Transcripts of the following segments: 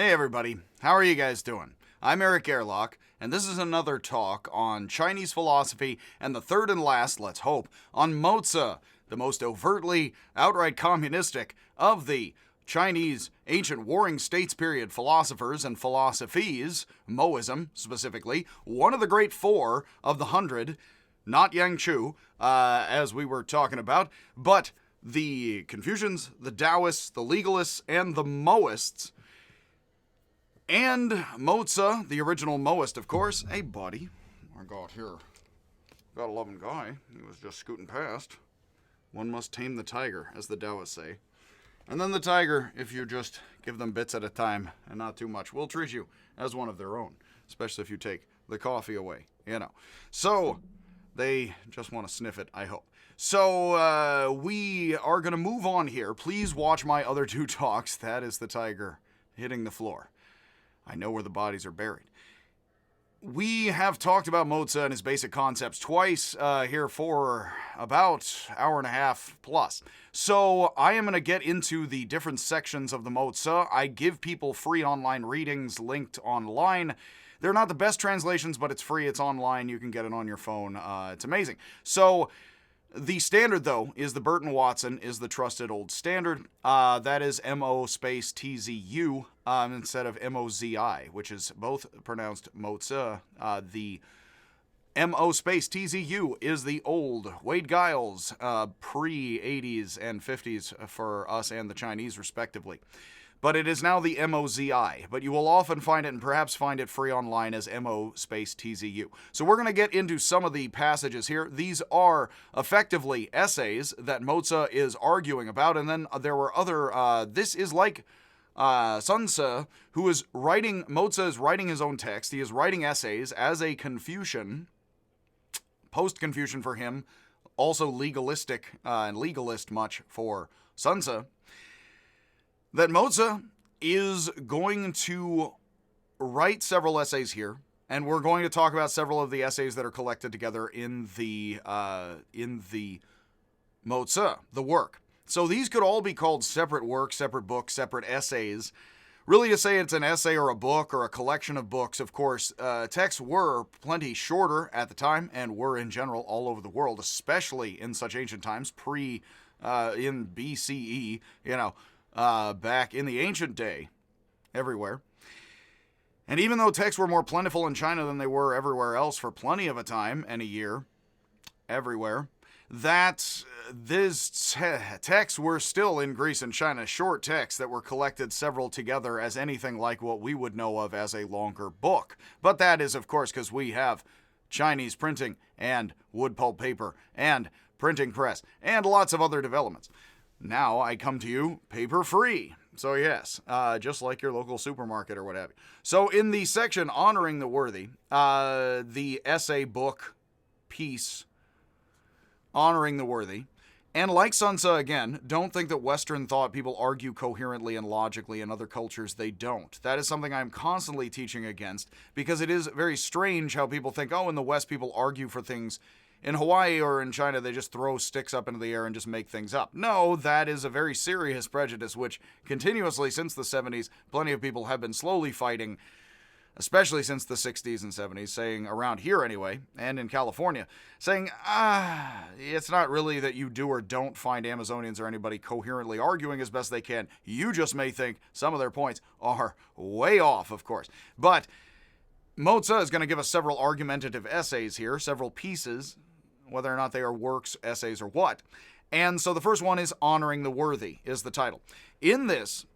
Hey everybody, how are you guys doing? I'm Eric Airlock, and this is another talk on Chinese philosophy and the third and last, let's hope, on Mozi, the most overtly, outright communistic of the Chinese ancient warring states period philosophers and philosophies, Moism specifically, one of the great four of the 100, not Yang Chu, as we were talking about, but the Confucians, the Taoists, the legalists, and the Moists. And Mozi, the original Moist, of course. Hey, buddy. I got here. Got a loving guy. He was just scooting past. One must tame the tiger, as the Taoists say. And then the tiger, if you just give them bits at a time and not too much, will treat you as one of their own. Especially if you take the coffee away, So, they just want to sniff it, I hope. So, we are going to move on here. Please watch my other two talks. That is the tiger hitting the floor. I know where the bodies are buried. We have talked about Mozi and his basic concepts twice here for about an hour and a half plus. So I am going to get into the different sections of the Mozi. I give people free online readings linked online. They're not the best translations, but it's free. It's online. You can get it on your phone. It's amazing. So the standard, though, is the Burton Watson is the trusted old standard. That is M-O space T-Z-U instead of M-O-Z-I, which is both pronounced Mozi. The M-O space T-Z-U is the old Wade Giles pre-80s and 50s for us and the Chinese, respectively. But it is now the M-O-Z-I, but you will often find it and perhaps find it free online as M-O space T-Z-U. So we're going to get into some of the passages here. These are effectively essays that Mozi is arguing about, and then there were other, this is like Sun Tzu, who is writing, Mozi is writing his own text. He is writing essays as a Confucian, post-Confucian for him, also legalistic and legalist much for Sun Tzu. That Mozi is going to write several essays here, and we're going to talk about several of the essays that are collected together in the Mozi, the work. So these could all be called separate works, separate books, separate essays. Really, to say it's an essay or a book or a collection of books, of course, texts were plenty shorter at the time and were in general all over the world, especially in such ancient times, in BCE, back in the ancient day, everywhere. And even though texts were more plentiful in China than they were everywhere else for plenty of a time and a year, everywhere, that these texts were still in Greece and China short texts that were collected several together as anything like what we would know of as a longer book. But that is, of course, because we have Chinese printing and wood pulp paper and printing press and lots of other developments. Now I come to you paper-free. So yes, just like your local supermarket or what have you. So in the section Honoring the Worthy, the essay book piece, Honoring the Worthy, and like Sun Tzu again, don't think that Western thought people argue coherently and logically. In other cultures, they don't. That is something I'm constantly teaching against, because it is very strange how people think, in the West people argue for things. In Hawaii or in China, they just throw sticks up into the air and just make things up. No, that is a very serious prejudice, which continuously since the 70s, plenty of people have been slowly fighting, especially since the 60s and 70s, saying, around here anyway, and in California, saying, it's not really that you do or don't find Amazonians or anybody coherently arguing as best they can. You just may think some of their points are way off, of course. But Mozi is going to give us several argumentative essays here, several pieces, whether or not they are works, essays, or what. And so the first one is Honoring the Worthy, is the title. In this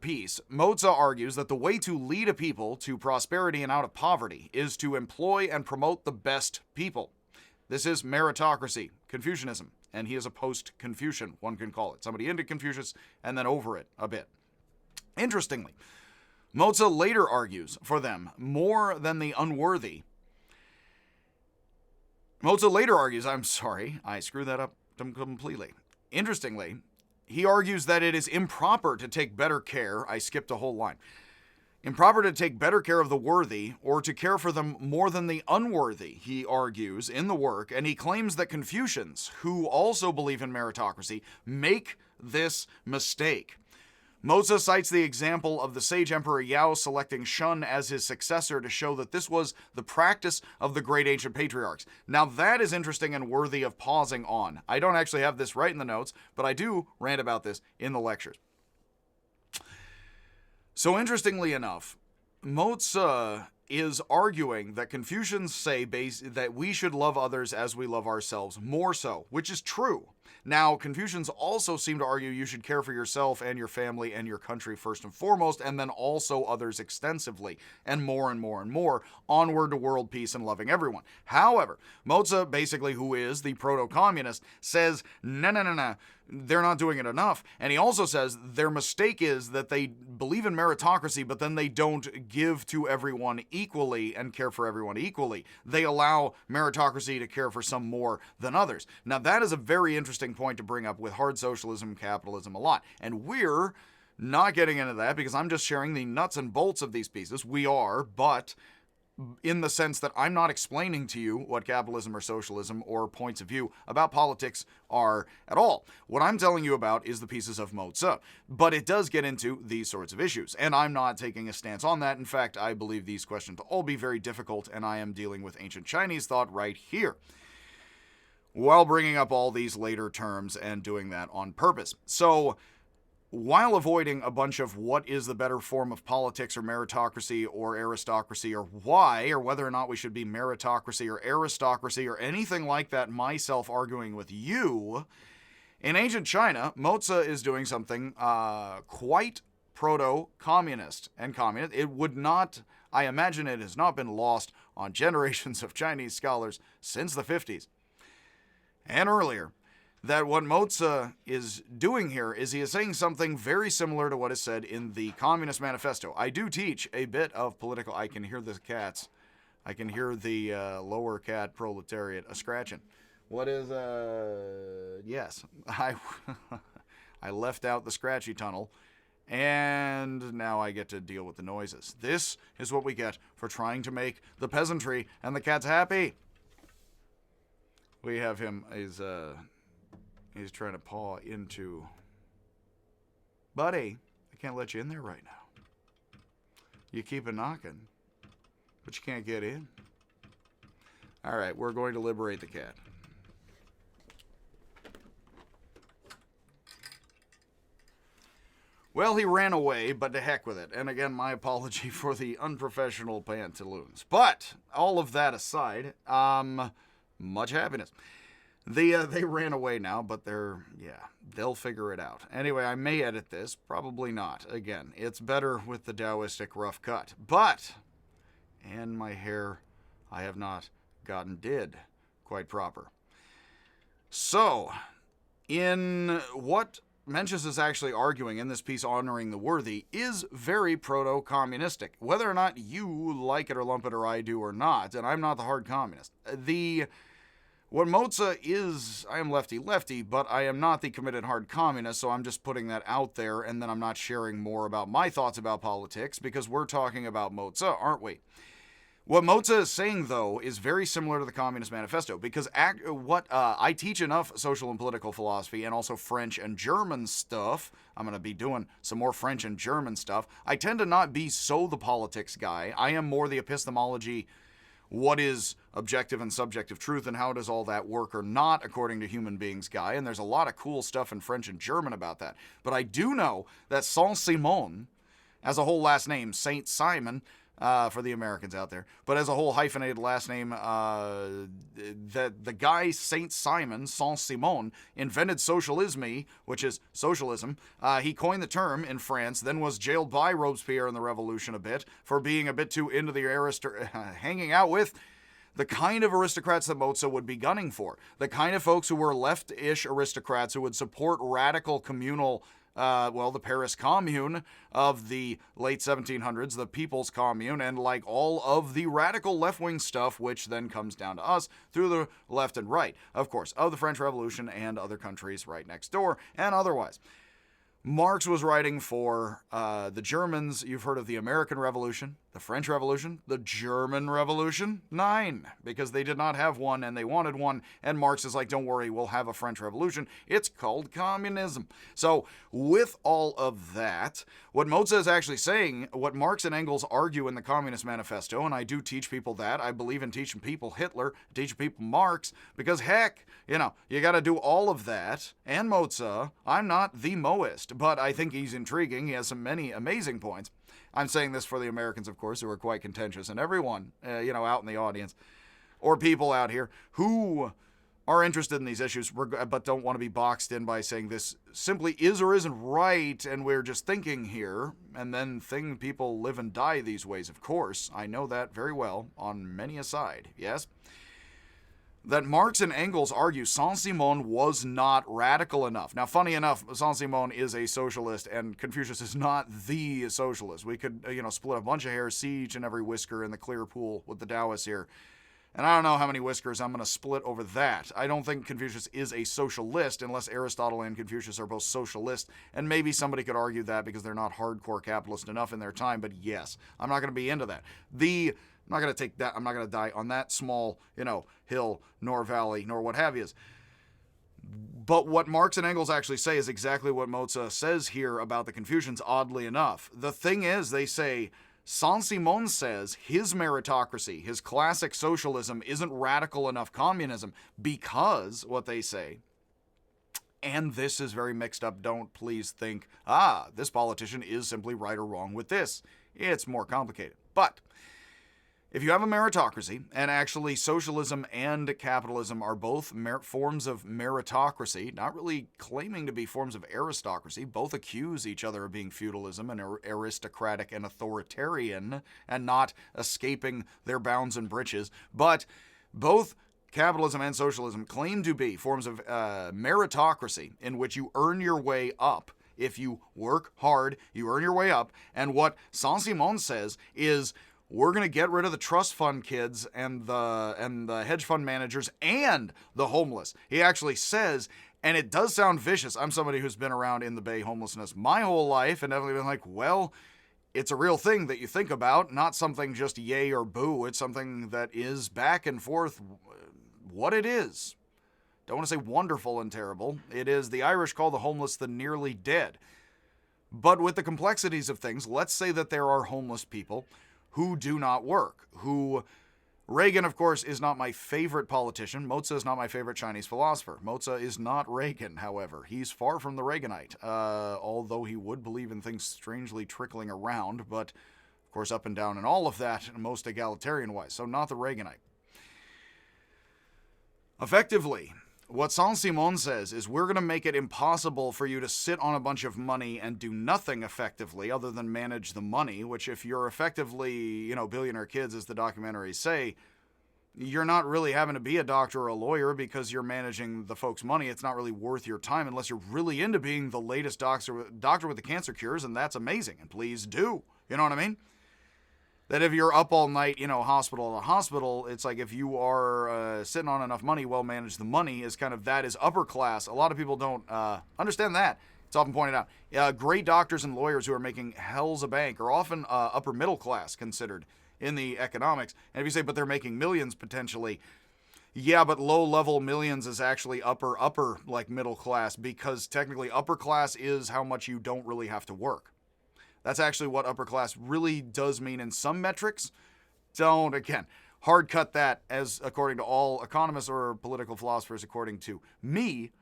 piece, Mozi argues that the way to lead a people to prosperity and out of poverty is to employ and promote the best people. This is meritocracy, Confucianism, and he is a post-Confucian, one can call it. Somebody into Confucius and then over it a bit. Interestingly, Mozi later argues for them more than the unworthy. Mozi later argues, I'm sorry, I screwed that up completely. Interestingly, he argues that it is improper to take better care. I skipped a whole line. Improper to take better care of the worthy or to care for them more than the unworthy, he argues in the work, and he claims that Confucians, who also believe in meritocracy, make this mistake. Mozi cites the example of the sage Emperor Yao selecting Shun as his successor to show that this was the practice of the great ancient patriarchs. Now that is interesting and worthy of pausing on. I don't actually have this right in the notes, but I do rant about this in the lectures. So interestingly enough, Mozi is arguing that Confucians say that we should love others as we love ourselves more so, which is true. Now, Confucians also seem to argue you should care for yourself and your family and your country first and foremost, and then also others extensively, and more and more and more, onward to world peace and loving everyone. However, Mozi, basically who is the proto-communist, says, no, they're not doing it enough. And he also says their mistake is that they believe in meritocracy, but then they don't give to everyone equally and care for everyone equally. They allow meritocracy to care for some more than others. Now, that is a very interesting point to bring up with hard socialism, capitalism a lot. And we're not getting into that because I'm just sharing the nuts and bolts of these pieces. We are, but in the sense that I'm not explaining to you what capitalism or socialism or points of view about politics are at all. What I'm telling you about is the pieces of Mozi, but it does get into these sorts of issues, and I'm not taking a stance on that. In fact, I believe these questions to all be very difficult, and I am dealing with ancient Chinese thought right here, while bringing up all these later terms and doing that on purpose. So, while avoiding a bunch of what is the better form of politics or meritocracy or aristocracy or why, or whether or not we should be meritocracy or aristocracy or anything like that, myself arguing with you, in ancient China, Mozi is doing something quite proto-communist and communist. It would not, I imagine it has not been lost on generations of Chinese scholars since the 50s and earlier, that what Mozi is doing here is he is saying something very similar to what is said in the Communist Manifesto. I do teach a bit of political... I can hear the cats. I can hear the lower cat proletariat a-scratching. What is... Yes. I left out the scratchy tunnel, and now I get to deal with the noises. This is what we get for trying to make the peasantry and the cats happy. We have him... He's trying to paw into... Buddy, I can't let you in there right now. You keep a knocking, but you can't get in. All right, we're going to liberate the cat. Well, he ran away, but to heck with it. And again, my apology for the unprofessional pantaloons. But, all of that aside, much happiness. They ran away now, but they'll figure it out. Anyway, I may edit this, probably not. Again, it's better with the Taoistic rough cut. But, and my hair, I have not gotten did quite proper. So, in what Mencius is actually arguing in this piece, Honoring the Worthy, is very proto-communistic. Whether or not you like it or lump it, or I do or not, and I'm not the hard communist. What Mozi is, I am lefty, but I am not the committed hard communist, so I'm just putting that out there, and then I'm not sharing more about my thoughts about politics, because we're talking about Mozi, aren't we? What Mozi is saying, though, is very similar to the Communist Manifesto, because I teach enough social and political philosophy, and also French and German stuff. I'm going to be doing some more French and German stuff. I tend to not be so the politics guy. I am more the epistemology, what is objective and subjective truth, and how does all that work or not according to human beings guy, and there's a lot of cool stuff in French and German about that. But I do know that Saint-Simon, as a whole last name, Saint Simon, for the Americans out there, but as a whole hyphenated last name, the guy Saint Simon, Saint-Simon, invented socialisme, which is socialism. He coined the term in France, then was jailed by Robespierre in the Revolution a bit for being a bit too into the hanging out with the kind of aristocrats that Mozi would be gunning for. The kind of folks who were left-ish aristocrats who would support radical communal the Paris Commune of the late 1700s, the People's Commune, and like all of the radical left-wing stuff, which then comes down to us through the left and right, of course, of the French Revolution and other countries right next door and otherwise. Marx was writing for the Germans. You've heard of the American Revolution, the French Revolution, the German Revolution? 9, because they did not have one and they wanted one. And Marx is like, don't worry, we'll have a French Revolution. It's called communism. So with all of that, what Mozi is actually saying, what Marx and Engels argue in the Communist Manifesto, and I do teach people that. I believe in teaching people Hitler, teaching people Marx, because heck, you got to do all of that. And Mozi, I'm not the Moist, but I think he's intriguing. He has many amazing points. I'm saying this for the Americans, of course, who are quite contentious, and everyone, out in the audience, or people out here who are interested in these issues, but don't want to be boxed in by saying this simply is or isn't right, and we're just thinking here, and then people live and die these ways, of course. I know that very well on many a side, yes? That Marx and Engels argue Saint-Simon was not radical enough. Now, funny enough, Saint-Simon is a socialist, and Confucius is not the socialist. We could, split a bunch of hairs, see each and every whisker in the clear pool with the Taoists here. And I don't know how many whiskers I'm going to split over that. I don't think Confucius is a socialist, unless Aristotle and Confucius are both socialist. And maybe somebody could argue that because they're not hardcore capitalist enough in their time. But yes, I'm not going to be into that. I'm not going to take that. I'm not going to die on that small, hill, nor valley, nor what have you. But what Marx and Engels actually say is exactly what Mozi says here about the Confucians, oddly enough. The thing is, they say, Saint-Simon says his meritocracy, his classic socialism, isn't radical enough communism because, what they say, and this is very mixed up, don't please think, this politician is simply right or wrong with this. It's more complicated. But if you have a meritocracy, and actually socialism and capitalism are both forms of meritocracy, not really claiming to be forms of aristocracy, both accuse each other of being feudalism and aristocratic and authoritarian, and not escaping their bounds and breeches, but both capitalism and socialism claim to be forms of meritocracy in which you earn your way up. If you work hard, you earn your way up, and what Saint-Simon says is, we're going to get rid of the trust fund kids and the hedge fund managers and the homeless. He actually says, and it does sound vicious. I'm somebody who's been around in the Bay homelessness my whole life and definitely been like, well, it's a real thing that you think about, not something just yay or boo. It's something that is back and forth what it is. Don't want to say wonderful and terrible. It is, the Irish call the homeless the nearly dead. But with the complexities of things, let's say that there are homeless people who do not work, Reagan, of course, is not my favorite politician. Mozi is not my favorite Chinese philosopher. Mozi is not Reagan, however. He's far from the Reaganite, although he would believe in things strangely trickling around, but, of course, up and down and all of that, most egalitarian-wise, so not the Reaganite. Effectively, what Saint-Simon says is we're going to make it impossible for you to sit on a bunch of money and do nothing effectively other than manage the money, which if you're effectively, billionaire kids, as the documentaries say, you're not really having to be a doctor or a lawyer because you're managing the folks' money. It's not really worth your time unless you're really into being the latest doctor with the cancer cures, and that's amazing, and please do. You know what I mean? That if you're up all night, hospital to hospital, it's like if you are sitting on enough money, well manage the money is kind of, that is upper class. A lot of people don't understand that. It's often pointed out. Great doctors and lawyers who are making hells a bank are often upper middle class considered in the economics. And if you say, but they're making millions potentially, yeah, but low level millions is actually upper like middle class, because technically upper class is how much you don't really have to work. That's actually what upper class really does mean in some metrics. Don't, again, hard cut that as according to all economists or political philosophers, according to me,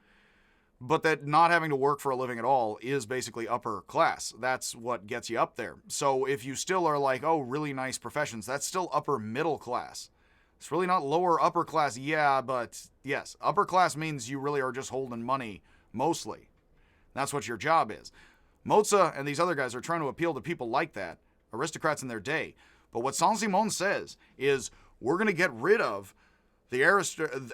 but that not having to work for a living at all is basically upper class. That's what gets you up there. So if you still are like, oh, really nice professions, that's still upper middle class. It's really not lower upper class. Yeah, but yes, upper class means you really are just holding money mostly. That's what your job is. Mozi and these other guys are trying to appeal to people like that, aristocrats in their day. But what Saint-Simon says is we're going to get rid of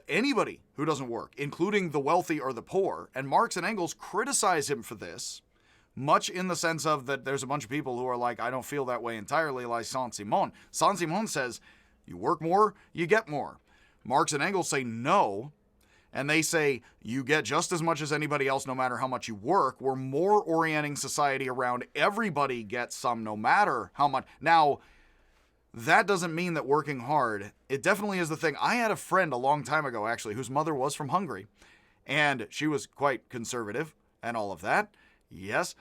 anybody who doesn't work, including the wealthy or the poor. And Marx and Engels criticize him for this, much in the sense of that there's a bunch of people who are like, I don't feel that way entirely, like Saint-Simon. Saint-Simon says, you work more, you get more. Marx and Engels say no. And they say you get just as much as anybody else no matter how much you work. We're more orienting society around everybody gets some no matter how much. Now, that doesn't mean that working hard, it definitely is the thing. I had a friend a long time ago, actually, whose mother was from Hungary. And she was quite conservative and all of that. Yes.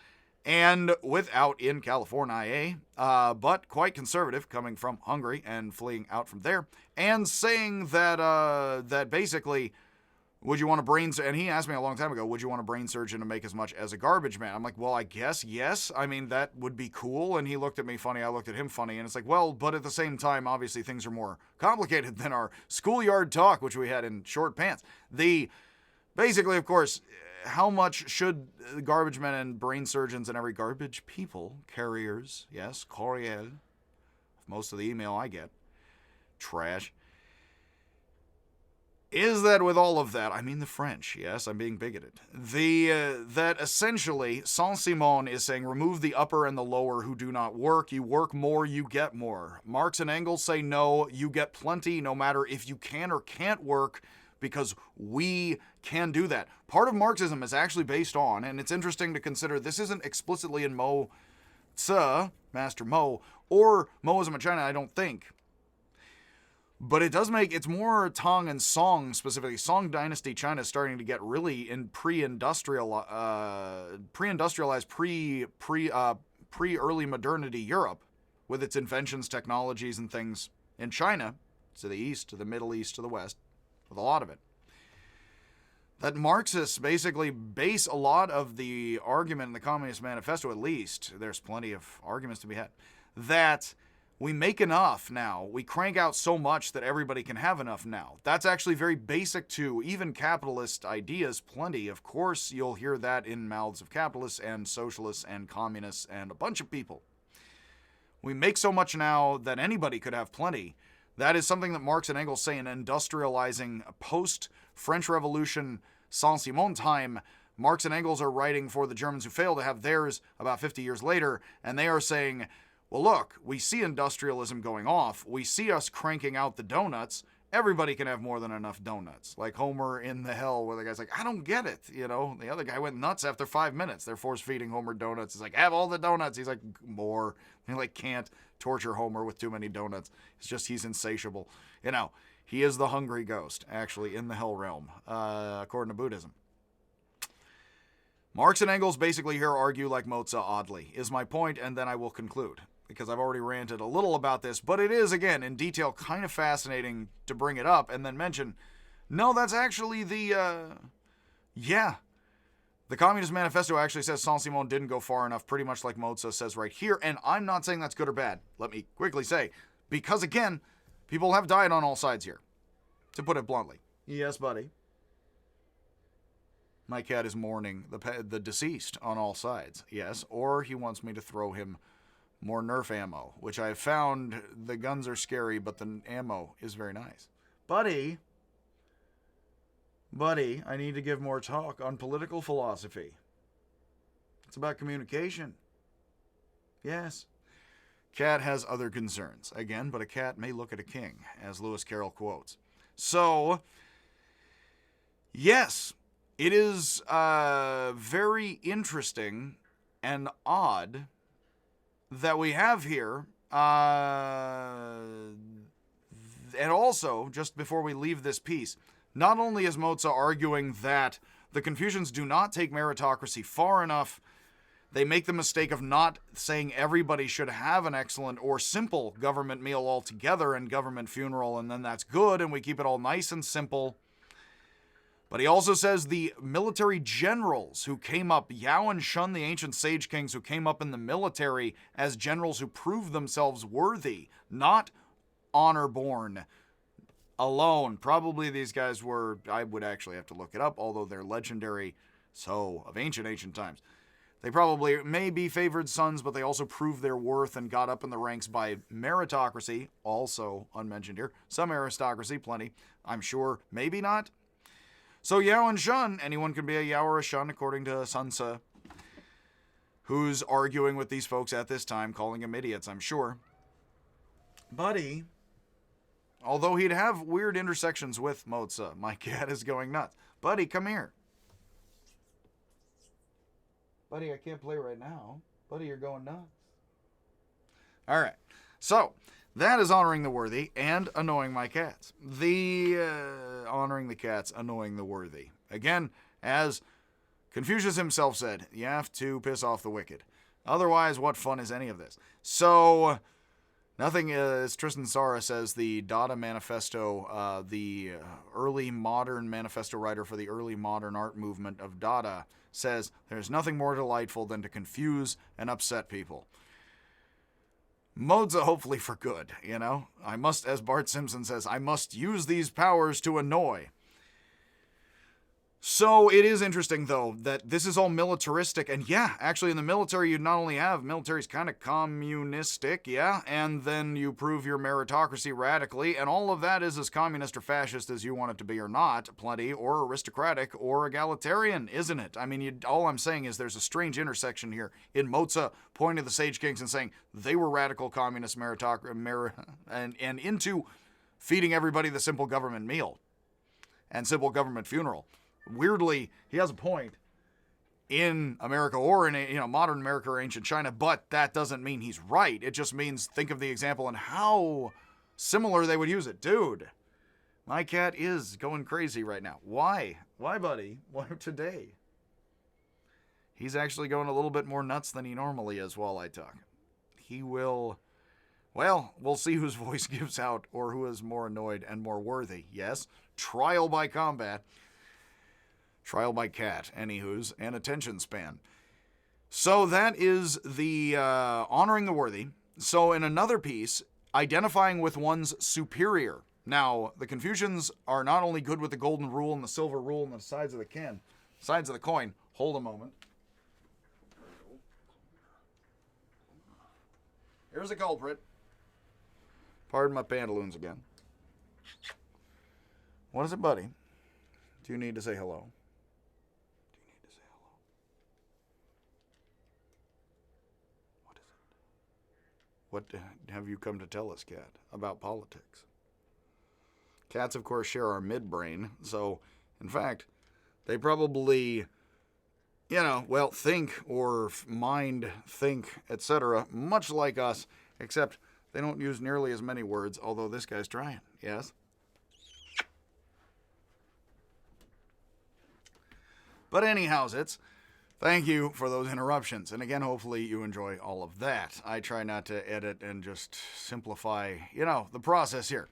And without in California, but quite conservative, coming from Hungary and fleeing out from there, and saying that that basically, would you want a brain? And he asked me a long time ago, would you want a brain surgeon to make as much as a garbage man? I'm like, well, I guess yes. I mean, that would be cool. And he looked at me funny. I looked at him funny. And it's like, well, but at the same time, obviously things are more complicated than our schoolyard talk, which we had in short pants. Basically, of course, how much should garbage men and brain surgeons and every garbage people, carriers, yes, courier, most of the email I get, trash, is that with all of that, I mean the French, yes, I'm being bigoted, that essentially Saint-Simon is saying remove the upper and the lower who do not work. You work more, you get more. Marx and Engels say no, you get plenty no matter if you can or can't work, because we can do that. Part of Marxism is actually based on, and it's interesting to consider, this isn't explicitly in Mozi, Master Mo, or Moism in China, I don't think. But it does make, it's more Tang and Song specifically. Song Dynasty China is starting to get really in pre-industrialized, pre-early modernity Europe, with its inventions, technologies, and things in China, to the east, to the Middle East, to the west, with a lot of it. That Marxists basically base a lot of the argument in the Communist Manifesto, at least, there's plenty of arguments to be had, that we make enough now, we crank out so much that everybody can have enough now. That's actually very basic to even capitalist ideas, plenty. Of course, you'll hear that in mouths of capitalists and socialists and communists and a bunch of people. We make so much now that anybody could have plenty. That is something that Marx and Engels say in industrializing post-French Revolution Saint-Simon time. Marx and Engels are writing for the Germans who failed to have theirs about 50 years later, and they are saying, well, look, we see industrialism going off. We see us cranking out the donuts. Everybody can have more than enough donuts. Like Homer in The Hell, where the guy's like, I don't get it. You know, the other guy went nuts after 5 minutes. They're force-feeding Homer donuts. He's like, have all the donuts. He's like, more. He like can't torture Homer with too many donuts. It's just he's insatiable. You know, he is the hungry ghost, actually, in the hell realm, according to Buddhism. Marx and Engels basically here argue like Mozi, oddly, is my point, and then I will conclude, because I've already ranted a little about this, but it is, again, in detail, kind of fascinating to bring it up and then mention, no, that's actually the Communist Manifesto actually says Saint-Simon didn't go far enough, pretty much like Mozi says right here, and I'm not saying that's good or bad. Let me quickly say, because, again, people have died on all sides here, to put it bluntly. Yes, buddy. My cat is mourning the deceased on all sides, yes, or he wants me to throw him more Nerf ammo, which I have found the guns are scary, but the ammo is very nice. Buddy, I need to give more talk on political philosophy. It's about communication. Yes. Cat has other concerns. Again, but a cat may look at a king, as Lewis Carroll quotes. So, yes, it is very interesting and odd that we have here, and also, just before we leave this piece, not only is Mozi arguing that the Confucians do not take meritocracy far enough, they make the mistake of not saying everybody should have an excellent or simple government meal altogether and government funeral, and then that's good, and we keep it all nice and simple. But he also says the military generals who came up, Yao and Shun, the ancient sage kings who came up in the military as generals who proved themselves worthy, not honor-born alone. Probably these guys were, I would actually have to look it up, although they're legendary, so of ancient times. They probably may be favored sons, but they also proved their worth and got up in the ranks by meritocracy, also unmentioned here. Some aristocracy, plenty, I'm sure, maybe not. So Yao and Shun, anyone can be a Yao or a Shun according to Sun Tzu, who's arguing with these folks at this time, calling them idiots, I'm sure. Buddy, Although he'd have weird intersections with Mozi. My cat is going nuts. Buddy, come here. Buddy, I can't play right now. Buddy, you're going nuts. All right. So, that is honoring the worthy and annoying my cats. Honoring the cats, annoying the worthy. Again, as Confucius himself said, you have to piss off the wicked. Otherwise, what fun is any of this? So, nothing, as Tristan Sara says, the Dada Manifesto, the early modern manifesto writer for the early modern art movement of Dada, says, there's nothing more delightful than to confuse and upset people. Mozi, hopefully for good, you know? I must, as Bart Simpson says, I must use these powers to annoy. So it is interesting, though, that this is all militaristic. And yeah, actually in the military, you not only have military's kind of communistic, yeah, and then you prove your meritocracy radically, and all of that is as communist or fascist as you want it to be or not, plenty, or aristocratic or egalitarian, isn't it? I mean, all I'm saying is there's a strange intersection here in Mozi pointing to the Sage Kings and saying they were radical communist and into feeding everybody the simple government meal and simple government funeral. Weirdly, he has a point in America or in modern America or ancient China, but that doesn't mean he's right. It just means think of the example and how similar they would use it. Dude, my cat is going crazy right now. Why? Why, buddy? Why today? He's actually going a little bit more nuts than he normally is while I talk. He will... Well, we'll see whose voice gives out or who is more annoyed and more worthy. Yes, trial by combat. Trial by cat, anywho's, and attention span. So that is the honoring the worthy. So in another piece, identifying with one's superior. Now, the Confucians are not only good with the golden rule and the silver rule and the sides of the coin. Hold a moment. Here's a culprit. Pardon my pantaloons again. What is it, buddy? Do you need to say hello? What have you come to tell us, Cat, about politics? Cats, of course, share our midbrain, so, in fact, they probably, think or mind, think, etc., much like us, except they don't use nearly as many words, although this guy's trying, yes? But anyhow, thank you for those interruptions. And again, hopefully you enjoy all of that. I try not to edit and just simplify, the process here.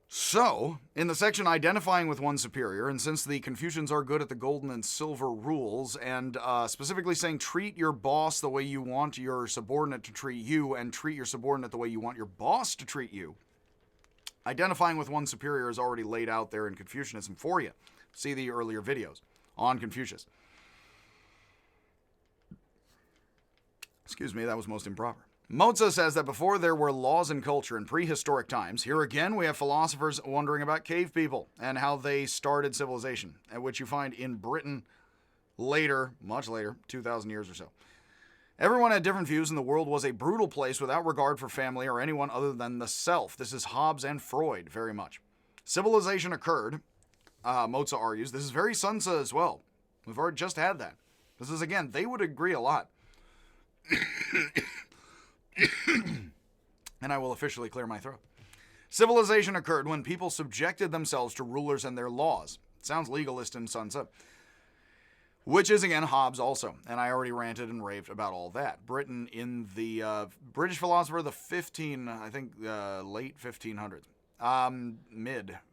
So, in the section identifying with one's superior, and since the Confucians are good at the golden and silver rules, and specifically saying treat your boss the way you want your subordinate to treat you, and treat your subordinate the way you want your boss to treat you, identifying with one's superior is already laid out there in Confucianism for you. See the earlier videos on Confucius. Excuse me, that was most improper. Mozi says that before there were laws and culture in prehistoric times, here again we have philosophers wondering about cave people and how they started civilization, which you find in Britain later, much later, 2,000 years or so. Everyone had different views and the world was a brutal place without regard for family or anyone other than the self. This is Hobbes and Freud, very much. Civilization occurred, Mozi argues. This is very Sun Tzu as well. We've already just had that. This is, again, they would agree a lot. And I will officially clear my throat. Civilization occurred when people subjected themselves to rulers and their laws. It sounds legalist in Sun Tzu. Which is, again, Hobbes also. And I already ranted and raved about all that. Britain in the British philosopher, the late 1500s.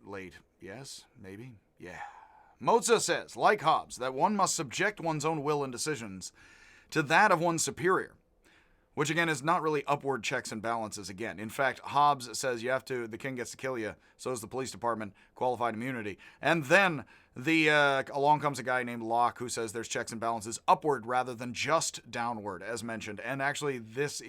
Late. Yes, maybe. Yeah. Mozi says, like Hobbes, that one must subject one's own will and decisions to that of one's superior, which again is not really upward checks and balances again. In fact, Hobbes says the king gets to kill you, so does the police department, qualified immunity. And then along comes a guy named Locke who says there's checks and balances upward rather than just downward, as mentioned. And actually, there's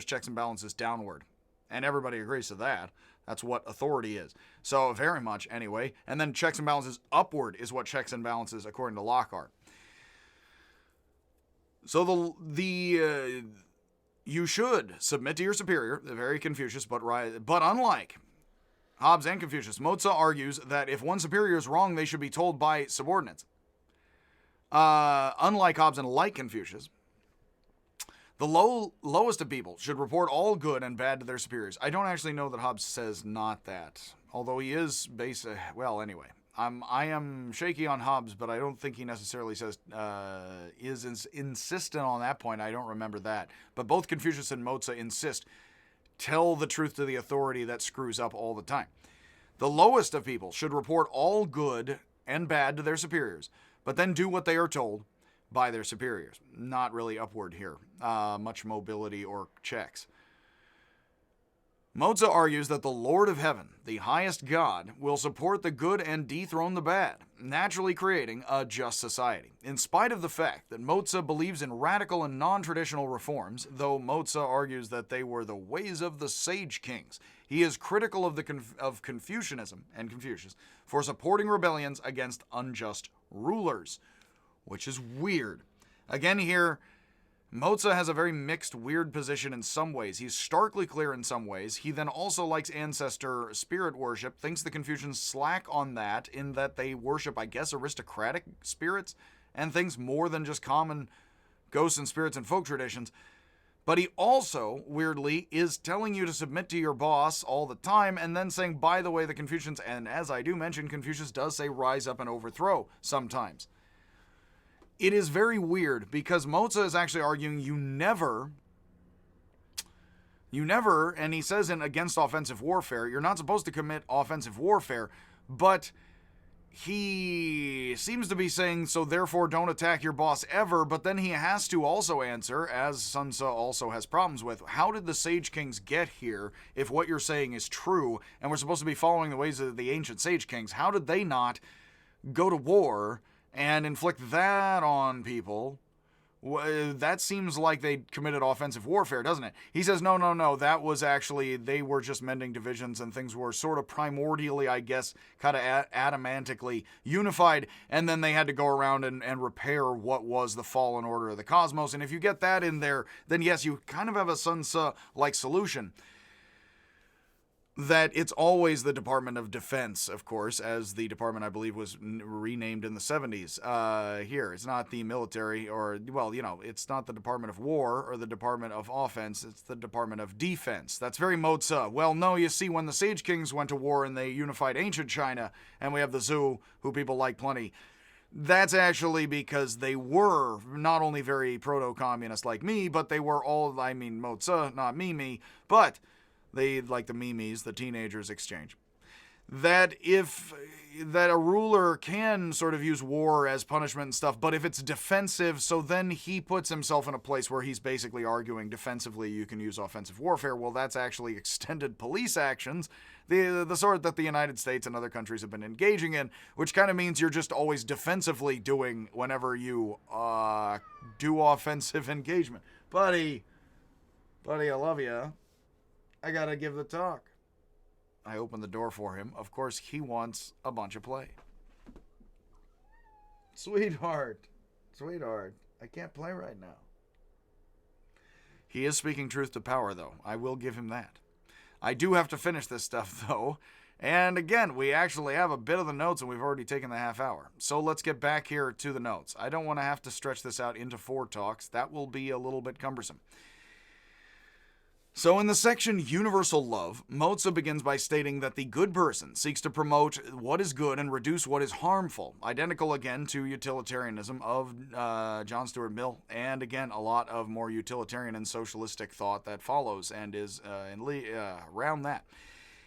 checks and balances downward. And everybody agrees to that. That's what authority is. So very much, anyway. And then checks and balances upward is what checks and balances, according to Locke, are. So You should submit to your superior, very Confucius, but unlike Hobbes and Confucius, Mozi argues that if one superior is wrong, they should be told by subordinates. Unlike Hobbes and like Confucius, the lowest of people should report all good and bad to their superiors. I don't actually know that Hobbes says not that, although he is well, anyway. I am shaky on Hobbes, but I don't think he necessarily says is insistent on that point. I don't remember that. But both Confucius and Mozi insist, tell the truth to the authority that screws up all the time. The lowest of people should report all good and bad to their superiors, but then do what they are told by their superiors. Not really upward here. Much mobility or checks. Mozi argues that the Lord of Heaven, the highest God, will support the good and dethrone the bad, naturally creating a just society. In spite of the fact that Mozi believes in radical and non-traditional reforms, though Mozi argues that they were the ways of the sage kings, he is critical of Confucianism and Confucius for supporting rebellions against unjust rulers, which is weird. Again here, Mozi has a very mixed, weird position in some ways. He's starkly clear in some ways. He then also likes ancestor spirit worship, thinks the Confucians slack on that in that they worship, I guess, aristocratic spirits and things more than just common ghosts and spirits and folk traditions. But he also, weirdly, is telling you to submit to your boss all the time and then saying, by the way, the Confucians, and as I do mention, Confucius does say rise up and overthrow sometimes. It is very weird because Mozi is actually arguing you never, and he says in Against Offensive Warfare, you're not supposed to commit offensive warfare, but he seems to be saying, so therefore don't attack your boss ever, but then he has to also answer, as Sun Tzu also has problems with, how did the Sage Kings get here if what you're saying is true, and we're supposed to be following the ways of the ancient Sage Kings? How did they not go to war and inflict that on people? That seems like they committed offensive warfare, doesn't it? He says, no, that was actually, they were just mending divisions and things were sort of primordially, I guess, kind of adamantically unified, and then they had to go around and repair what was the fallen order of the cosmos. And if you get that in there, then yes, you kind of have a Sun Tzu-like solution. That it's always the Department of Defense, of course, as the department, I believe, was renamed in the 70s. Here, it's not the military or, well, it's not the Department of War or the Department of Offense. It's the Department of Defense. That's very Mozi. Well, no, you see, when the Sage Kings went to war and they unified ancient China, and we have the Zhou, who people like plenty, that's actually because they were not only very proto-communist like me, but they were all, I mean, Mozi, not Mimi, but they, like the memes, the teenagers exchange. That a ruler can sort of use war as punishment and stuff, but if it's defensive, so then he puts himself in a place where he's basically arguing defensively you can use offensive warfare. Well, that's actually extended police actions, the sort that the United States and other countries have been engaging in, which kind of means you're just always defensively doing whenever you do offensive engagement. Buddy, I love you. I gotta give the talk. I open the door for him. Of course, he wants a bunch of play. Sweetheart, I can't play right now. He is speaking truth to power, though. I will give him that. I do have to finish this stuff, though. And again, we actually have a bit of the notes, and we've already taken the half hour. So let's get back here to the notes. I don't want to have to stretch this out into 4 talks. That will be a little bit cumbersome. So in the section Universal Love, Mozi begins by stating that the good person seeks to promote what is good and reduce what is harmful, identical again to utilitarianism of John Stuart Mill, and again a lot of more utilitarian and socialistic thought that follows and is around that.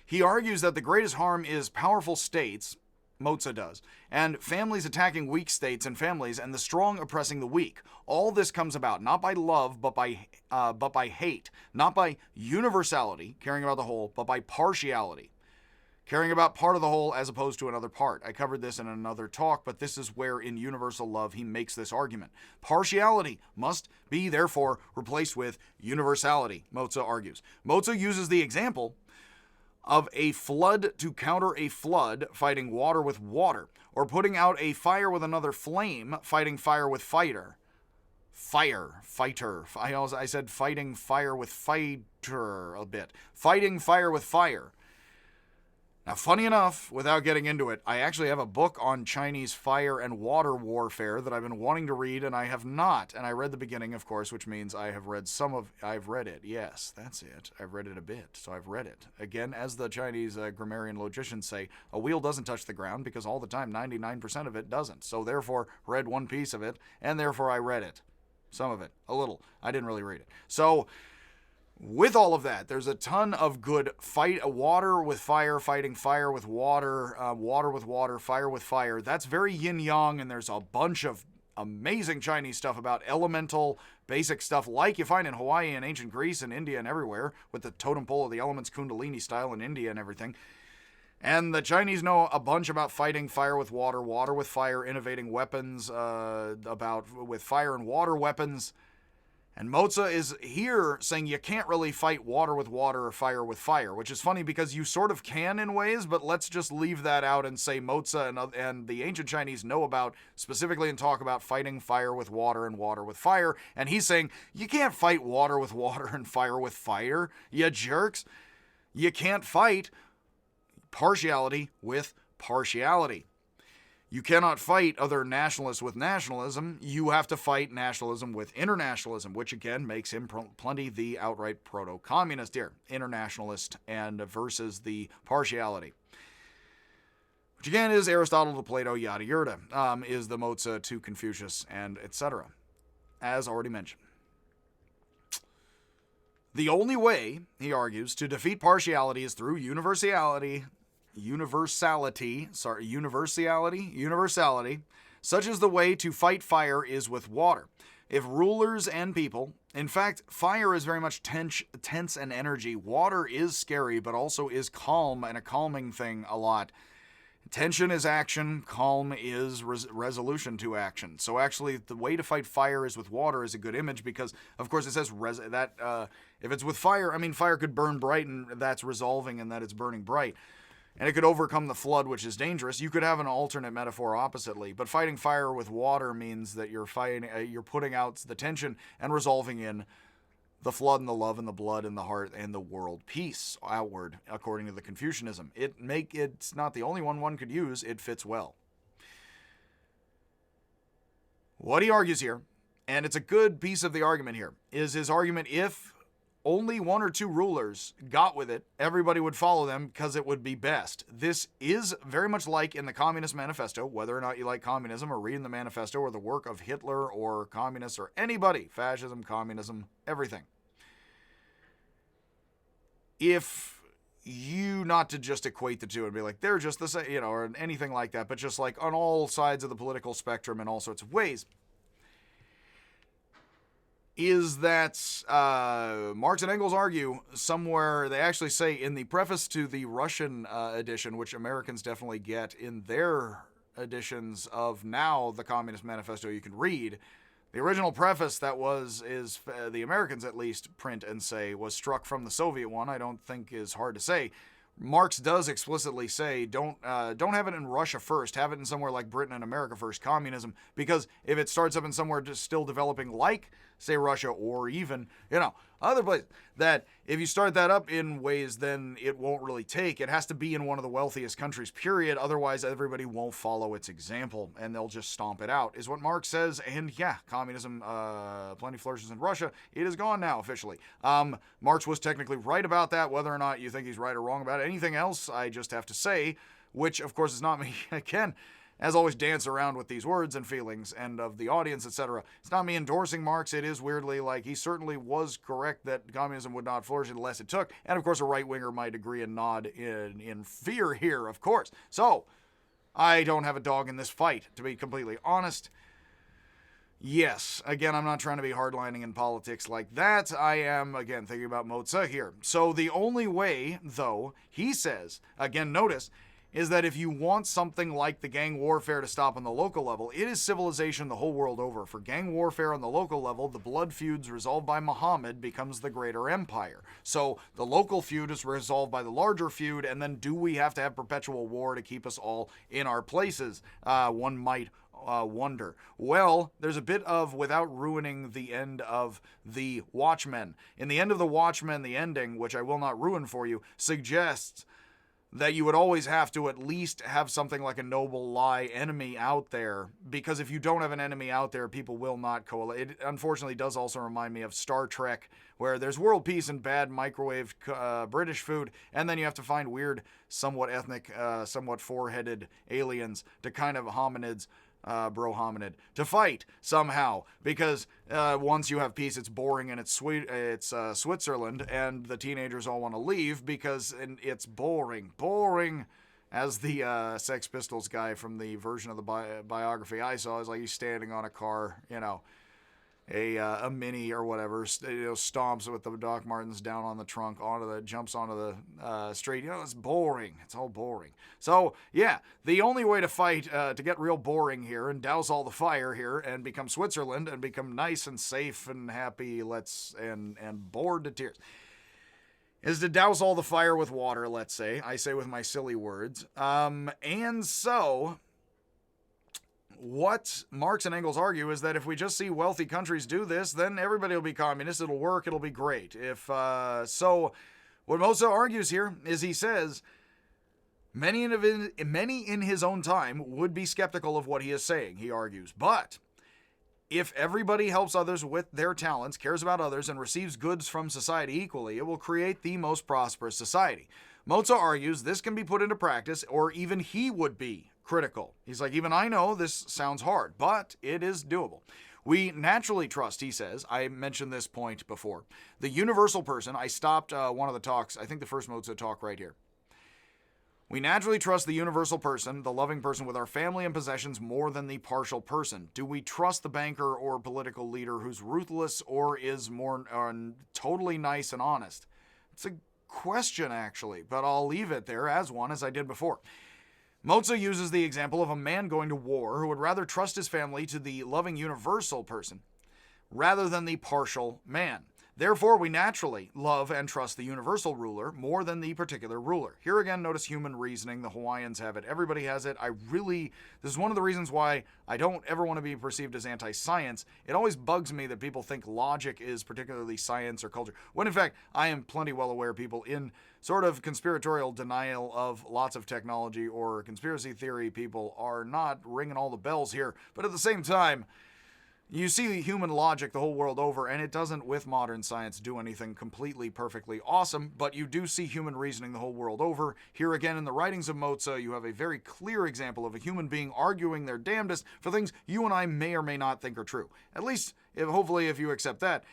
He argues that the greatest harm is powerful states, Mozi does, and families attacking weak states and families, and the strong oppressing the weak. All this comes about not by love, but by hate, not by universality, caring about the whole, but by partiality, caring about part of the whole as opposed to another part. I covered this in another talk, but this is where in Universal Love he makes this argument. Partiality must be therefore replaced with universality, Mozi argues. Mozi uses the example of a flood to counter a flood, fighting water with water, or putting out a fire with another flame, fighting fire with fire. fighter. I said fighting fire with fighter a bit. Fighting fire with fire. Now, funny enough, without getting into it, I actually have a book on Chinese fire and water warfare that I've been wanting to read, and I have not. And I read the beginning, of course, which means I've read it. Yes, that's it. I've read it a bit, so I've read it. Again, as the Chinese grammarian logicians say, a wheel doesn't touch the ground because all the time 99% of it doesn't. So therefore, read one piece of it, and therefore I read it. Some of it. A little. I didn't really read it. So with all of that, there's a ton of good water with fire, fighting fire with water, water with water, fire with fire. That's very yin-yang, and there's a bunch of amazing Chinese stuff about elemental, basic stuff like you find in Hawaii and ancient Greece and India and everywhere, with the totem pole of the elements, Kundalini style in India and everything. And the Chinese know a bunch about fighting fire with water, water with fire, innovating weapons with fire and water weapons. And Mozi is here saying you can't really fight water with water or fire with fire, which is funny because you sort of can in ways, but let's just leave that out and say Mozi and the ancient Chinese know about specifically and talk about fighting fire with water and water with fire. And he's saying you can't fight water with water and fire with fire, you jerks. You can't fight partiality with partiality. You cannot fight other nationalists with nationalism. You have to fight nationalism with internationalism, which again makes him plenty the outright proto-communist here. Internationalist and versus the partiality. Which again is Aristotle to Plato, yada yada, is the Mozi to Confucius, and etc. As already mentioned. The only way, he argues, to defeat partiality is through universality, such as the way to fight fire is with water. If rulers and people, in fact, fire is very much tense and energy. Water is scary, but also is calm and a calming thing a lot. Tension is action, calm is resolution to action. So actually, the way to fight fire is with water is a good image because, of course, it says if it's with fire, I mean, fire could burn bright and that's resolving and that it's burning bright. And it could overcome the flood, which is dangerous. You could have an alternate metaphor oppositely, but fighting fire with water means that you're putting out the tension and resolving in the flood and the love and the blood and the heart and the world peace outward, according to the Confucianism. It's not the only one could use. It fits well. What he argues here, and it's a good piece of the argument here, is his argument if only one or two rulers got with it, everybody would follow them because it would be best. This is very much like in the Communist Manifesto, whether or not you like communism or reading the manifesto or the work of Hitler or communists or anybody, fascism, communism, everything. If you, not to just equate the two and be like, they're just the same, or anything like that, but just like on all sides of the political spectrum in all sorts of ways, is that Marx and Engels argue somewhere, they actually say in the preface to the Russian edition, which Americans definitely get in their editions of now the Communist Manifesto you can read, the original preface that is the Americans at least print and say was struck from the Soviet one, I don't think is hard to say. Marx does explicitly say, don't have it in Russia first, have it in somewhere like Britain and America first, communism, because if it starts up in somewhere just still developing like, say, Russia or even, other places, that if you start that up in ways, then it won't really take. It has to be in one of the wealthiest countries, period. Otherwise, everybody won't follow its example, and they'll just stomp it out, is what Marx says. And yeah, communism plenty flourishes in Russia. It is gone now, officially. Marx was technically right about that. Whether or not you think he's right or wrong about anything else, I just have to say, which, of course, is not me. Again, as always, dance around with these words and feelings and of the audience, etc. It's not me endorsing Marx. It is weirdly like he certainly was correct that communism would not flourish unless it took. And of course, a right-winger might agree and nod in fear here, of course. So, I don't have a dog in this fight, to be completely honest. Yes, again, I'm not trying to be hardlining in politics like that. I am, again, thinking about Mozi here. So the only way, though, he says, again, notice, is that if you want something like the gang warfare to stop on the local level, it is civilization the whole world over. For gang warfare on the local level, the blood feuds resolved by Muhammad becomes the greater empire. So the local feud is resolved by the larger feud, and then do we have to have perpetual war to keep us all in our places? One might wonder. Well, there's a bit of, without ruining the end of The Watchmen. In the end of The Watchmen, the ending, which I will not ruin for you, suggests that you would always have to at least have something like a noble lie enemy out there, because if you don't have an enemy out there, people will not coalesce. It unfortunately does also remind me of Star Trek, where there's world peace and bad microwaved British food, and then you have to find weird, somewhat ethnic, somewhat four-headed aliens to kind of hominids, bro-hominid, to fight somehow, because once you have peace, it's boring and it's sweet. It's Switzerland, and the teenagers all want to leave because it's boring. As the Sex Pistols guy from the version of the biography I saw is like, he's standing on a car, a Mini or whatever, stomps with the Doc Martens down on the trunk, jumps onto the street. It's boring. It's all boring. So, yeah, the only way to fight, to get real boring here and douse all the fire here and become Switzerland and become nice and safe and happy, and bored to tears, is to douse all the fire with water, let's say. I say with my silly words. And so, what Marx and Engels argue is that if we just see wealthy countries do this, then everybody will be communist. It'll work. It'll be great. So, what Mozi argues here is, he says many in his own time would be skeptical of what he is saying. He argues, but if everybody helps others with their talents, cares about others, and receives goods from society equally, it will create the most prosperous society. Mozi argues this can be put into practice, or even he would be critical. He's like, even I know this sounds hard, but it is doable. We naturally trust, he says, I mentioned this point before, the universal person. I stopped one of the talks, I think the first Mozi talk right here. We naturally trust the universal person, the loving person, with our family and possessions more than the partial person. Do we trust the banker or political leader who's ruthless or is more totally nice and honest? It's a question, actually, but I'll leave it there as one, as I did before. Mozi uses the example of a man going to war who would rather trust his family to the loving universal person rather than the partial man. Therefore, we naturally love and trust the universal ruler more than the particular ruler. Here again, notice human reasoning. The Hawaiians have it. Everybody has it. This is one of the reasons why I don't ever want to be perceived as anti-science. It always bugs me that people think logic is particularly science or culture, when in fact, I am plenty well aware people in sort of conspiratorial denial of lots of technology or conspiracy theory people are not ringing all the bells here. But at the same time, you see the human logic the whole world over, and it doesn't, with modern science, do anything completely, perfectly awesome, but you do see human reasoning the whole world over. Here again, in the writings of Mozi, you have a very clear example of a human being arguing their damnedest for things you and I may or may not think are true. At least, hopefully, if you accept that,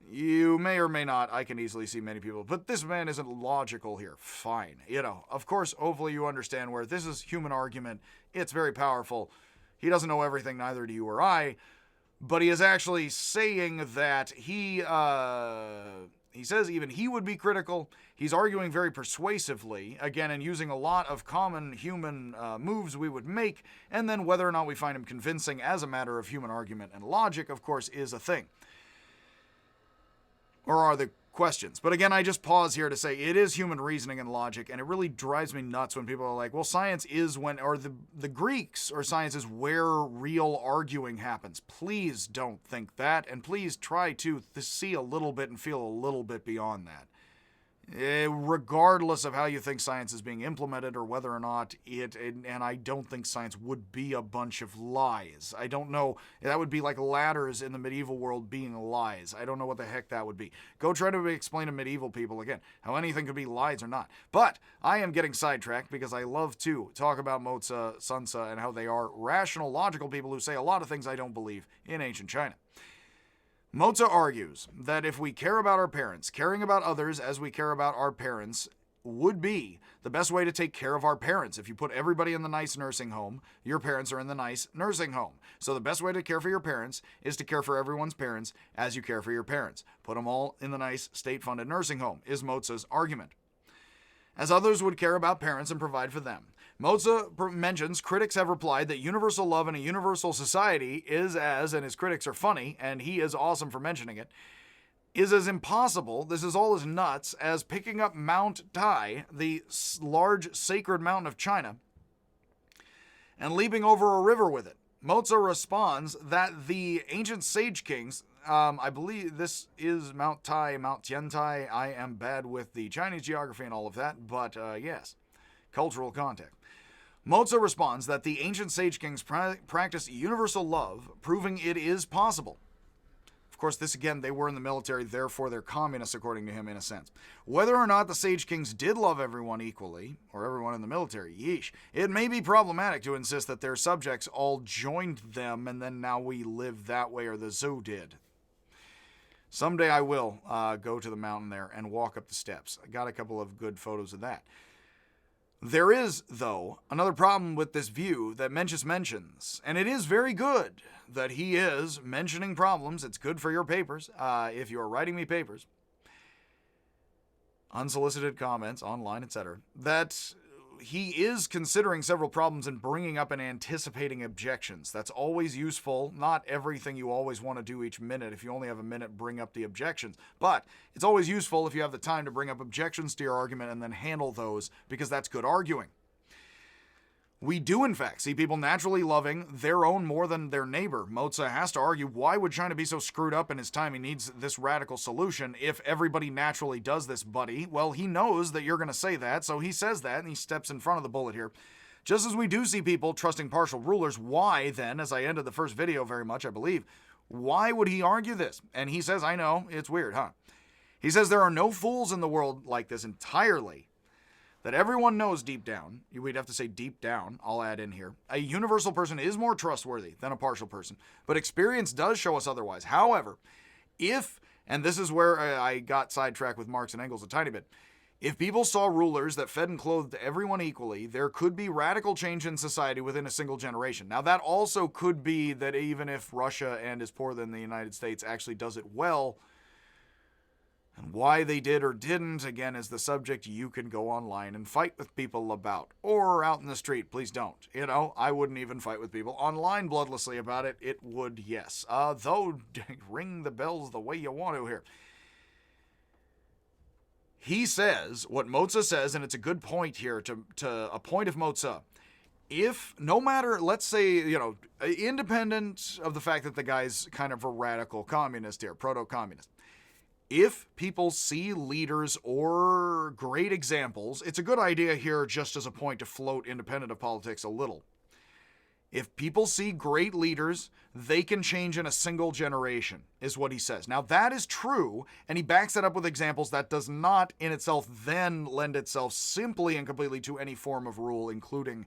you may or may not. I can easily see many people, but this man isn't logical here. Fine. Of course, hopefully you understand where this is human argument. It's very powerful. He doesn't know everything, neither do you or I. But he is actually saying that he says even he would be critical. He's arguing very persuasively, again, and using a lot of common human moves we would make, and then whether or not we find him convincing as a matter of human argument and logic, of course, is a thing. Or are the questions. But again, I just pause here to say it is human reasoning and logic, and it really drives me nuts when people are like, well, science is or the Greeks, or science is where real arguing happens. Please don't think that, and please try to see a little bit and feel a little bit beyond that. Regardless of how you think science is being implemented or whether or not and I don't think science would be a bunch of lies. I don't know. That would be like ladders in the medieval world being lies. I don't know what the heck that would be. Go try to explain to medieval people again how anything could be lies or not. But I am getting sidetracked because I love to talk about Mozi, Sun Tzu, and how they are rational, logical people who say a lot of things I don't believe in ancient China. Mozi argues that if we care about our parents, caring about others as we care about our parents would be the best way to take care of our parents. If you put everybody in the nice nursing home, your parents are in the nice nursing home. So the best way to care for your parents is to care for everyone's parents as you care for your parents. Put them all in the nice state-funded nursing home, is Mozi's argument. As others would care about parents and provide for them. Mozi mentions critics have replied that universal love in a universal society is as, and his critics are funny, and he is awesome for mentioning it, is as impossible, this is all as nuts, as picking up Mount Tai, the large sacred mountain of China, and leaping over a river with it. Mozi responds that the ancient sage kings, I believe this is Mount Tiantai. I am bad with the Chinese geography and all of that, but yes, cultural context. Mozi responds that the ancient sage kings practice universal love, proving it is possible. Of course, this again, they were in the military, therefore they're communists, according to him, in a sense. Whether or not the Sage Kings did love everyone equally, or everyone in the military, yeesh, it may be problematic to insist that their subjects all joined them and then now we live that way, or the Zhou did. Someday I will go to the mountain there and walk up the steps. I got a couple of good photos of that. There is, though, another problem with this view that Mencius mentions, and it is very good that he is mentioning problems. It's good for your papers, if you're writing me papers, unsolicited comments, online, etc., that he is considering several problems and bringing up and anticipating objections. That's always useful. Not everything you always want to do each minute. If you only have a minute, bring up the objections. But it's always useful if you have the time to bring up objections to your argument and then handle those, because that's good arguing. We do, in fact, see people naturally loving their own more than their neighbor. Mozi has to argue, why would China be so screwed up in his time he needs this radical solution if everybody naturally does this, buddy? Well, he knows that you're going to say that, so he says that, and he steps in front of the bullet here. Just as we do see people trusting partial rulers, why then, as I ended the first video very much, I believe, why would he argue this? And he says, I know, it's weird, huh? He says there are no fools in the world like this entirely. That everyone knows deep down, we'd have to say deep down, I'll add in here, a universal person is more trustworthy than a partial person, but experience does show us otherwise. However, if, and this is where I got sidetracked with Marx and Engels a tiny bit, if people saw rulers that fed and clothed everyone equally, there could be radical change in society within a single generation. Now that also could be that even if Russia and is poorer than the United States actually does it well, and why they did or didn't, again, is the subject you can go online and fight with people about. Or out in the street, please don't. You know, I wouldn't even fight with people online bloodlessly about it. It would, yes. Though, ring the bells the way you want to here. He says, what Mozi says, and it's a good point here, to a point of Mozi. If, no matter, let's say, you know, independent of the fact that the guy's kind of a radical communist here, proto-communist, if people see leaders or great examples, it's a good idea here just as a point to float independent of politics a little. If people see great leaders, they can change in a single generation, is what he says. Now that is true, and he backs it up with examples that does not in itself then lend itself simply and completely to any form of rule, including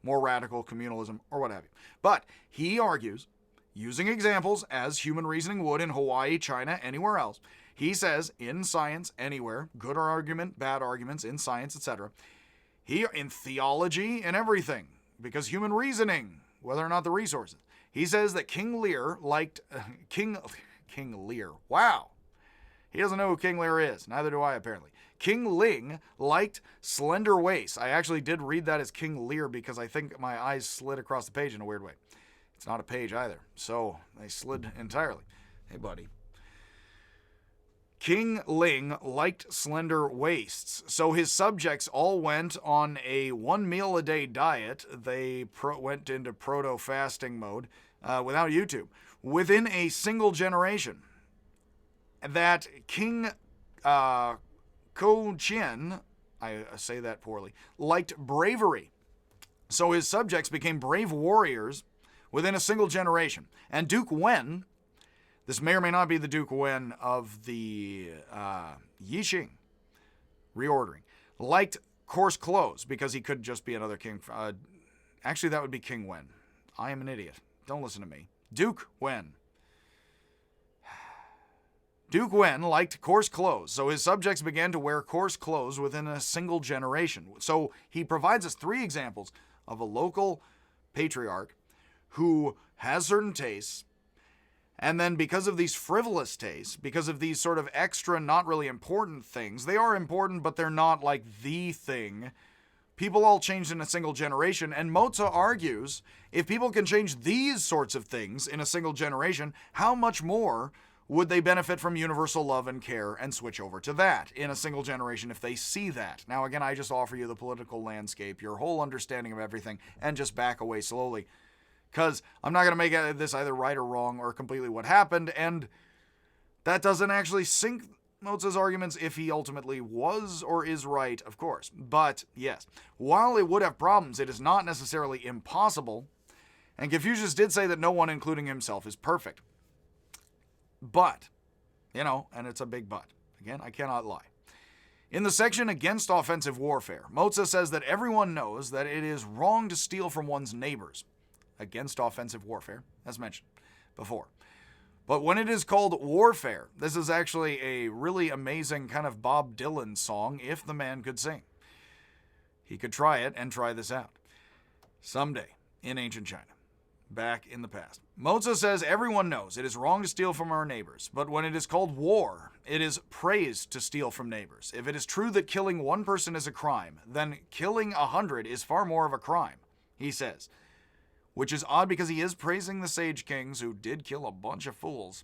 more radical communalism or what have you. But he argues, using examples as human reasoning would in Hawaii, China, anywhere else, he says, in science, anywhere, good argument, bad arguments, in science, etc., in theology and everything, because human reasoning, whether or not the resources, he says that King Lear liked, King Lear, wow, he doesn't know who King Lear is, neither do I apparently. King Ling liked slender waists. I actually did read that as King Lear because I think my eyes slid across the page in a weird way. It's not a page either, so they slid entirely. Hey, buddy. King Ling liked slender waists, so his subjects all went on a 1 meal a day diet. They went into proto-fasting mode without YouTube within a single generation. That King Ko Chien, I say that poorly, liked bravery, so his subjects became brave warriors within a single generation. And Duke Wen, this may or may not be the Duke Wen of the Yixing reordering, liked coarse clothes because he could just be another king. Actually, that would be King Wen. I am an idiot. Don't listen to me. Duke Wen. Duke Wen liked coarse clothes, so his subjects began to wear coarse clothes within a single generation. So he provides us 3 examples of a local patriarch who has certain tastes, and then because of these frivolous tastes, because of these sort of extra, not really important things, they are important, but they're not like the thing. People all changed in a single generation, and Mozi argues, if people can change these sorts of things in a single generation, how much more would they benefit from universal love and care and switch over to that in a single generation if they see that? Now, again, I just offer you the political landscape, your whole understanding of everything, and just back away slowly. because I'm not going to make this either right or wrong or completely what happened, and that doesn't actually sink Mozi's arguments if he ultimately was or is right, of course. But yes, while it would have problems, it is not necessarily impossible, and Confucius did say that no one, including himself, is perfect. But, and it's a big but. Again, I cannot lie. In the section against offensive warfare, Mozi says that everyone knows that it is wrong to steal from one's neighbors. Against offensive warfare, as mentioned before. But when it is called warfare, this is actually a really amazing kind of Bob Dylan song, if the man could sing. He could try it and try this out. Someday, in ancient China, back in the past. Mozi says everyone knows it is wrong to steal from our neighbors, but when it is called war, it is praised to steal from neighbors. If it is true that killing one person is a crime, then killing 100 is far more of a crime, he says. Which is odd because he is praising the Sage Kings who did kill a bunch of fools.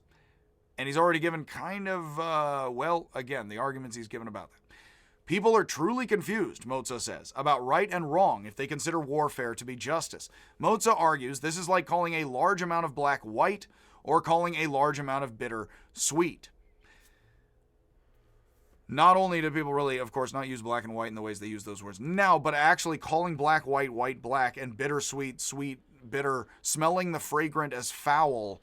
And he's already given kind of, the arguments he's given about that. People are truly confused, Mozi says, about right and wrong if they consider warfare to be justice. Mozi argues this is like calling a large amount of black white or calling a large amount of bitter sweet. Not only do people really, of course, not use black and white in the ways they use those words now, but actually calling black white, white black, and bitter sweet, sweet bitter, smelling the fragrant as foul.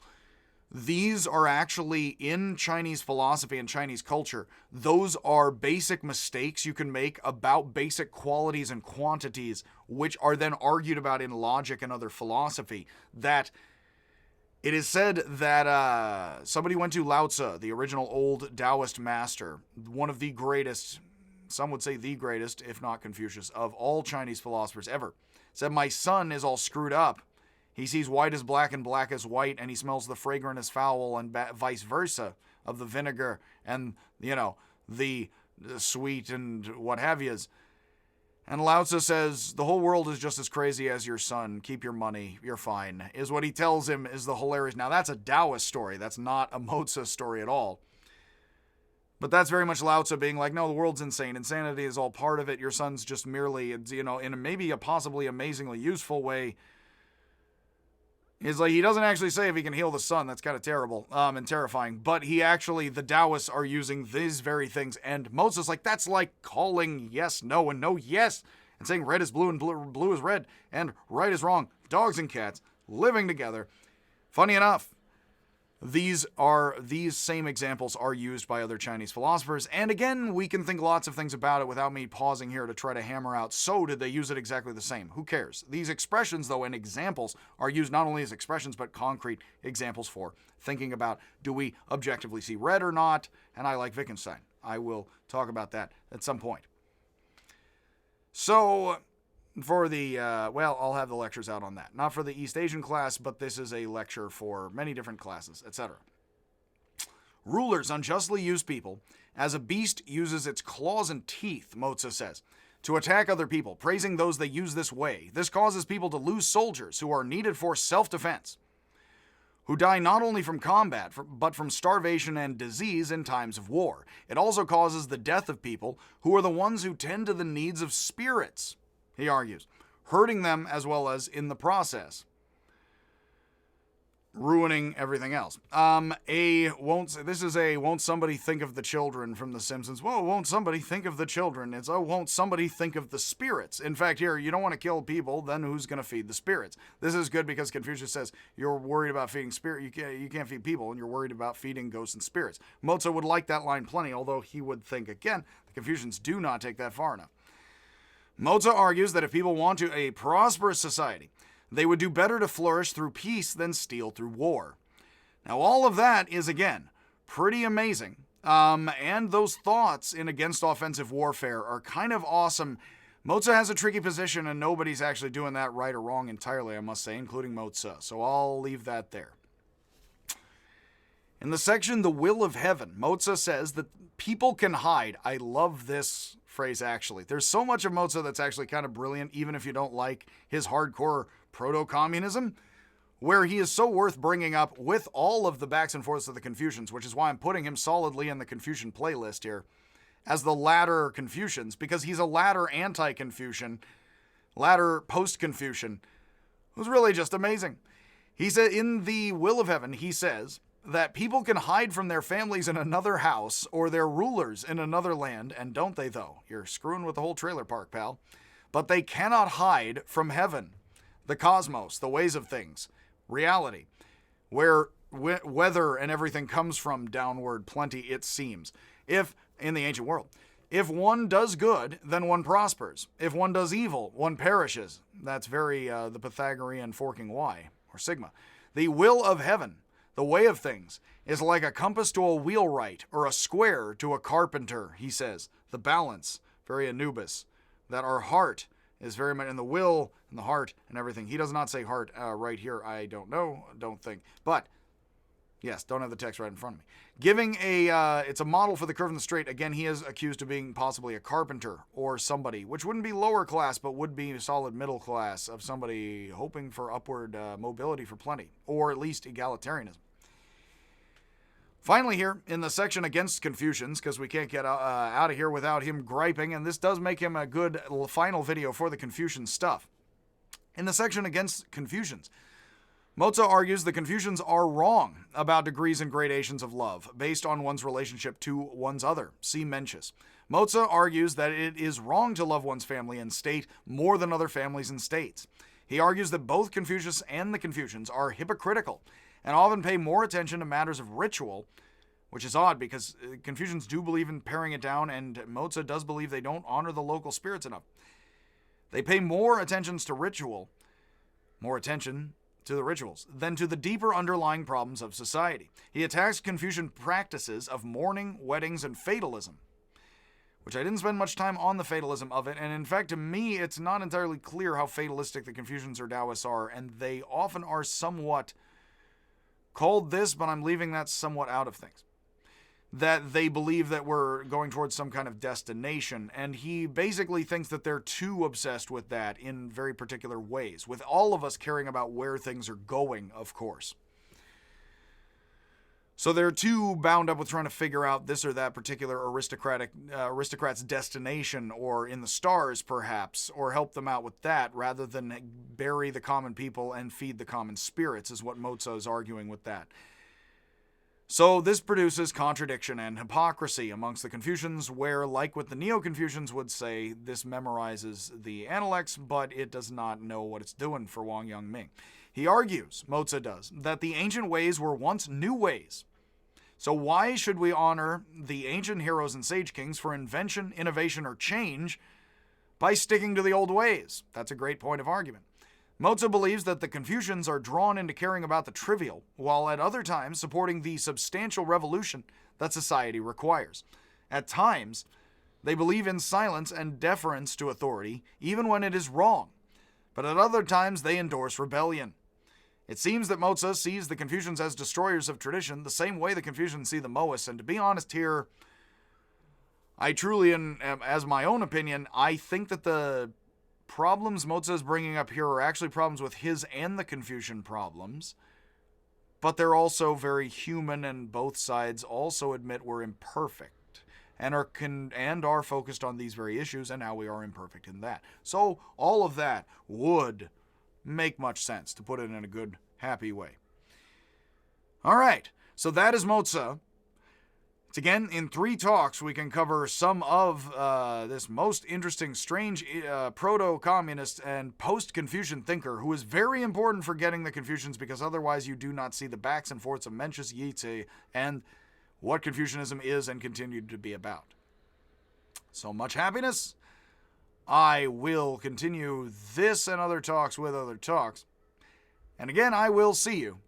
These are actually, in Chinese philosophy and Chinese culture, those are basic mistakes you can make about basic qualities and quantities, which are then argued about in logic and other philosophy. That it is said that somebody went to Lao Tzu, the original old Taoist master, one of the greatest, some would say the greatest, if not Confucius, of all Chinese philosophers ever, said, "My son is all screwed up. He sees white as black and black as white, and he smells the fragrant as foul, and vice versa, of the vinegar and, the sweet and what have yous." And Lao Tzu says, the whole world is just as crazy as your son. Keep your money. You're fine. Is what he tells him is the hilarious. Now, that's a Taoist story. That's not a Mozi story at all. But that's very much Lao Tzu being like, no, the world's insane. Insanity is all part of it. Your son's just merely, in a maybe a possibly amazingly useful way. He's like, he doesn't actually say if he can heal the sun. That's kind of terrible and terrifying. But the Taoists are using these very things. And Mozi's like, that's like calling yes, no, and no, yes. And saying red is blue and blue is red. And right is wrong. Dogs and cats living together. Funny enough, these same examples are used by other Chinese philosophers. And again, we can think lots of things about it without me pausing here to try to hammer out, so did they use it exactly the same? Who cares? These expressions, though, and examples are used not only as expressions, but concrete examples for thinking about, do we objectively see red or not? And I like Wittgenstein. I will talk about that at some point. So, for the, I'll have the lectures out on that. Not for the East Asian class, but this is a lecture for many different classes, etc. Rulers unjustly use people as a beast uses its claws and teeth, Mozi says, to attack other people, praising those they use this way. This causes people to lose soldiers who are needed for self-defense, who die not only from combat, but from starvation and disease in times of war. It also causes the death of people who are the ones who tend to the needs of spirits, he argues, hurting them as well as in the process, ruining everything else. Won't somebody think of the children from The Simpsons? Whoa, won't somebody think of the children? It's, won't somebody think of the spirits? In fact, here, you don't want to kill people, then who's going to feed the spirits? This is good because Confucius says you're worried about feeding spirit. You can't feed people, and you're worried about feeding ghosts and spirits. Mozi would like that line plenty, although he would think, again, the Confucians do not take that far enough. Mozi argues that if people want a prosperous society, they would do better to flourish through peace than steal through war. Now, all of that is, again, pretty amazing. And those thoughts in against offensive warfare are kind of awesome. Mozi has a tricky position, and nobody's actually doing that right or wrong entirely, I must say, including Mozi. So I'll leave that there. In the section, The Will of Heaven, Mozi says that people can hide. I love this phrase, actually. There's so much of Mozi that's actually kind of brilliant, even if you don't like his hardcore proto-communism, where he is so worth bringing up with all of the backs and forths of the Confucians, which is why I'm putting him solidly in the Confucian playlist here, as the latter Confucians, because he's a latter anti-Confucian, latter post-Confucian, who's really just amazing. He said, in the will of heaven, he says that people can hide from their families in another house or their rulers in another land, and don't they, though? You're screwing with the whole trailer park, pal. But they cannot hide from heaven, the cosmos, the ways of things, reality, where weather and everything comes from downward plenty, it seems. If, in the ancient world, if one does good, then one prospers. If one does evil, one perishes. That's very the Pythagorean forking Y, or sigma. The will of heaven, the way of things, is like a compass to a wheelwright or a square to a carpenter, he says. The balance, very Anubis. That our heart is very much in the will and the heart and everything. He does not say heart right here. I don't know, don't think. But, yes, don't have the text right in front of me. Giving it's a model for the curve and the straight. Again, he is accused of being possibly a carpenter or somebody, which wouldn't be lower class, but would be solid middle class of somebody hoping for upward mobility for plenty, or at least egalitarianism. Finally here, in the section against Confucians, because we can't get out of here without him griping, and this does make him a good final video for the Confucian stuff. In the section against Confucians, Mozi argues the Confucians are wrong about degrees and gradations of love, based on one's relationship to one's other. See Mencius. Mozi argues that it is wrong to love one's family and state more than other families and states. He argues that both Confucius and the Confucians are hypocritical, and often pay more attention to matters of ritual, which is odd because Confucians do believe in paring it down, and Mozi does believe they don't honor the local spirits enough. They pay more attention to the rituals, than to the deeper underlying problems of society. He attacks Confucian practices of mourning, weddings, and fatalism, which I didn't spend much time on the fatalism of it, and in fact, to me, it's not entirely clear how fatalistic the Confucians or Taoists are, and they often are somewhat called this, but I'm leaving that somewhat out of things. That they believe that we're going towards some kind of destination, and he basically thinks that they're too obsessed with that in very particular ways, with all of us caring about where things are going, of course. So they're too bound up with trying to figure out this or that particular aristocrat's destination, or in the stars, perhaps, or help them out with that, rather than bury the common people and feed the common spirits, is what Mozi is arguing with that. So this produces contradiction and hypocrisy amongst the Confucians, where, like what the Neo-Confucians would say, this memorizes the Analects, but it does not know what it's doing for Wang Yongming. He argues, Mozi does, that the ancient ways were once new ways. So why should we honor the ancient heroes and sage kings for invention, innovation, or change by sticking to the old ways? That's a great point of argument. Mozi believes that the Confucians are drawn into caring about the trivial, while at other times supporting the substantial revolution that society requires. At times, they believe in silence and deference to authority, even when it is wrong. But at other times, they endorse rebellion. It seems that Mozi sees the Confucians as destroyers of tradition, the same way the Confucians see the Mohists. And to be honest here, I truly, as my own opinion, I think that the problems Mozi is bringing up here are actually problems with his and the Confucian problems. But they're also very human, and both sides also admit we're imperfect and are focused on these very issues and how we are imperfect in that. So all of that would make much sense, to put it in a good, happy way. All right, so that is Mozi. It's again, in 3 talks, we can cover some of this most interesting, strange proto-communist and post-Confucian thinker who is very important for getting the Confucians, because otherwise you do not see the backs and forths of Mencius, Yizi, and what Confucianism is and continued to be about. So much happiness. I will continue this and other talks with other talks. And again, I will see you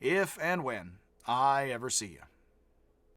if and when I ever see you.